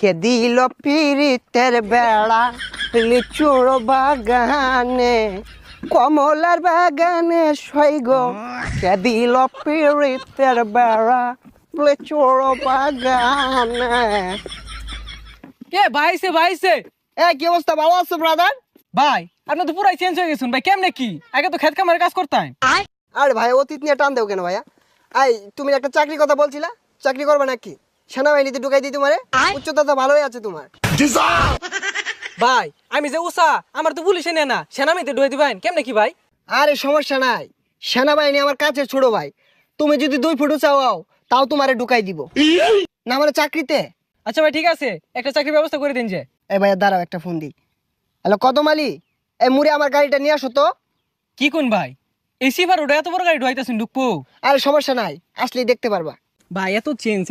কে দিল পিরিতের বেড়া লিচুর বাগানে কমলার বাগানে সৈগ কে দিল পিরিতের বেড়া লিচুর বাগানে। ভাইছে কি অবস্থা, ভালো আছো ব্রাদার? ভাই আপনি তো পুরাই চেঞ্জ হয়ে গেছেন ভাই, কেমনে কি? আগে তো খেত কামের কাজ করতেন। আরে ভাই অতীত নিয়ে টান দেও কেন ভাইয়া? তুমি একটা চাকরির কথা বলছিলা, চাকরি করবে নাকি? সেনাবাহিনীতে ঢুকাই দিই তোমারে, উচ্চতা তো ভালোই আছে তোমার। ভাই আমি যে উষা, আমার তো পুলিশে নেয় না, সেনামিতে ঢুয়ে দিবেন কেমনে কি ভাই? আরে সমস্যা নাই, সেনাবাহিনী আমার কাছে ছোট ভাই। তুমি যদি 2 ফুট চাও তাও তোমারে ঢুকাই দিব না মানে চাকরিতে। আচ্ছা ভাই ঠিক আছে, একটা চাকরির ব্যবস্থা করে দিন যে। এই ভাইয়া দাঁড়াও, একটা ফোন দিই। হ্যালো কদম আলী, এই মুড়ে আমার গাড়িটা নিয়ে আসো তো। কি কোন ভাই, এসি ভার ওটা এত বড় গাড়ি ঢুকাইতেছেন ঢুকবো? আরে সমস্যা নাই, আসলেই দেখতে পারবা। ভাই এত চেঞ্জ